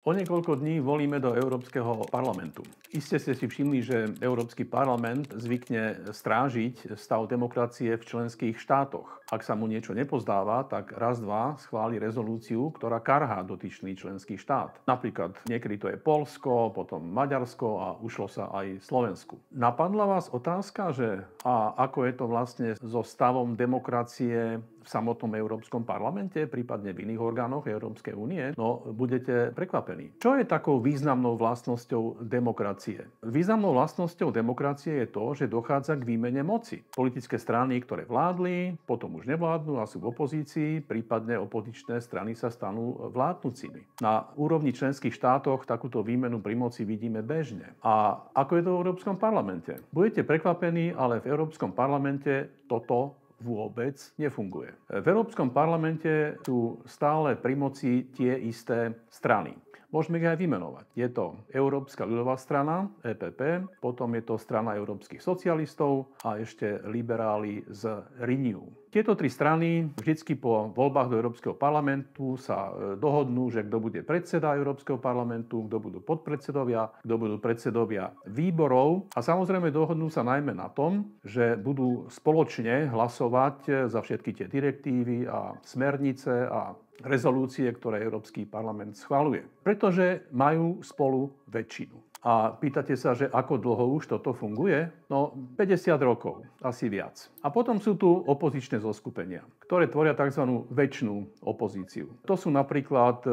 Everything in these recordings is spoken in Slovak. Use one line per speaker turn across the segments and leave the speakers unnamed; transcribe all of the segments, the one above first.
O niekoľko dní volíme do Európskeho parlamentu. Iste ste si všimli, že Európsky parlament zvykne strážiť stav demokracie v členských štátoch. Ak sa mu niečo nepozdáva, tak raz, dva schváli rezolúciu, ktorá karhá dotyčný členský štát. Napríklad niekedy to je Poľsko, potom Maďarsko a ušlo sa aj Slovensku. Napadla vás otázka, že ako je to vlastne so stavom demokracie v samotnom Európskom parlamente, prípadne v iných orgánoch Európskej únie? No, budete prekvapení. Čo je takou významnou vlastnosťou demokracie? Významnou vlastnosťou demokracie je to, že dochádza k výmene moci. Politické strany, ktoré vládli, potom už nevládnu a sú v opozícii, prípadne opozičné strany sa stanú vládnucimi. Na úrovni členských štátoch takúto výmenu pri moci vidíme bežne. A ako je to v Európskom parlamente? Budete prekvapení, ale v Európskom parlamente toto vôbec nefunguje. V Európskom parlamente sú stále pri moci tie isté strany. Môžeme ich aj vymenovať. Je to Európska ľudová strana, EPP, potom je to strana európskych socialistov a ešte liberáli z Renew. Tieto tri strany vždycky po voľbách do Európskeho parlamentu sa dohodnú, že kto bude predseda Európskeho parlamentu, kto budú podpredsedovia, kto budú predsedovia výborov a samozrejme dohodnú sa najmä na tom, že budú spoločne hlasovať za všetky tie direktívy a smernice a rezolúcie, ktoré Európsky parlament schvaľuje. Pretože majú spolu väčšinu. A pýtate sa, že ako dlho už toto funguje? No, 50 rokov, asi viac. A potom sú tu opozičné zoskupenia, ktoré tvoria tzv. Väčšinu opozíciu. To sú napríklad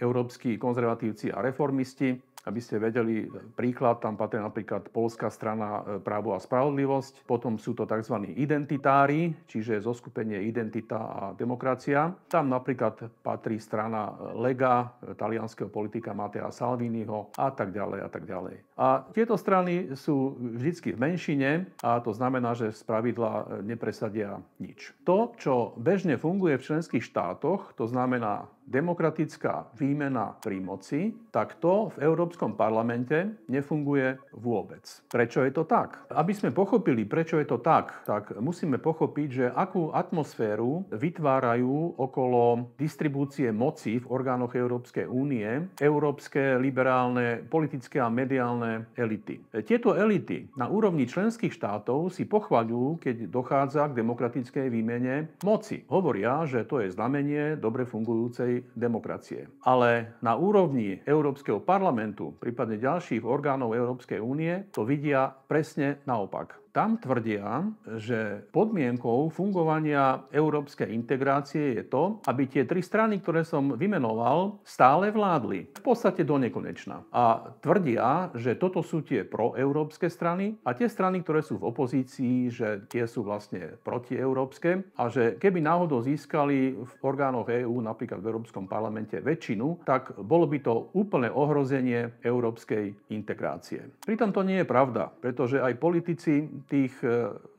európski konzervatívci a reformisti. Aby ste vedeli príklad, tam patrí napríklad Poľská strana Právo a spravodlivosť. Potom sú to tzv. Identitári, čiže zoskupenie Identita a demokracia. Tam napríklad patrí strana Lega, talianskeho politika Mattea Salviniho a tak ďalej a tak ďalej. A tieto strany sú vždycky v menšine a to znamená, že spravidla nepresadia nič. To, čo bežne funguje v členských štátoch, to znamená demokratická výmena pri moci, tak to v Európskom parlamente nefunguje vôbec. Prečo je to tak? Aby sme pochopili, prečo je to tak musíme pochopiť, že akú atmosféru vytvárajú okolo distribúcie moci v orgánoch Európskej únie európske liberálne politické a mediálne elity. Tieto elity na úrovni členských štátov si pochvaľujú, keď dochádza k demokratickej výmene moci. Hovoria, že to je znamenie dobre fungujúcej demokracie. Ale na úrovni Európskeho parlamentu, prípadne ďalších orgánov Európskej únie, to vidia presne naopak. Tam tvrdia, že podmienkou fungovania európskej integrácie je to, aby tie tri strany, ktoré som vymenoval, stále vládli. V podstate do nekonečna. A tvrdia, že toto sú tie proeurópske strany a tie strany, ktoré sú v opozícii, že tie sú vlastne protieurópske a že keby náhodou získali v orgánoch EÚ, napríklad v Európskom parlamente, väčšinu, tak bolo by to úplné ohrozenie európskej integrácie. Pritom to nie je pravda, pretože aj politici tých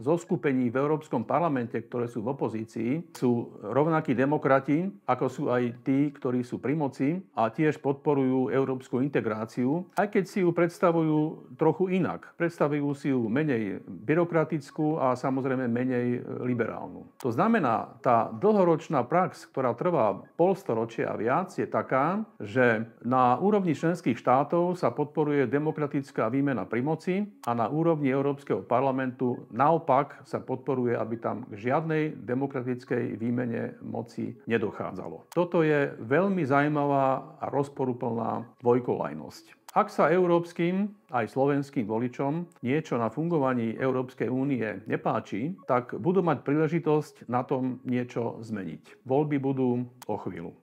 zoskupení v Európskom parlamente, ktoré sú v opozícii, sú rovnakí demokrati, ako sú aj tí, ktorí sú pri moci a tiež podporujú európsku integráciu, aj keď si ju predstavujú trochu inak. Predstavujú si ju menej byrokratickú a samozrejme menej liberálnu. To znamená, tá dlhoročná prax, ktorá trvá polstoročia a viac, je taká, že na úrovni členských štátov sa podporuje demokratická výmena pri moci a na úrovni Európskeho parlamentu naopak sa podporuje, aby tam k žiadnej demokratickej výmene moci nedochádzalo. Toto je veľmi zaujímavá a rozporuplná dvojkolajnosť. Ak sa európskym aj slovenským voličom niečo na fungovaní Európskej únie nepáči, tak budú mať príležitosť na tom niečo zmeniť. Voľby budú o chvíľu.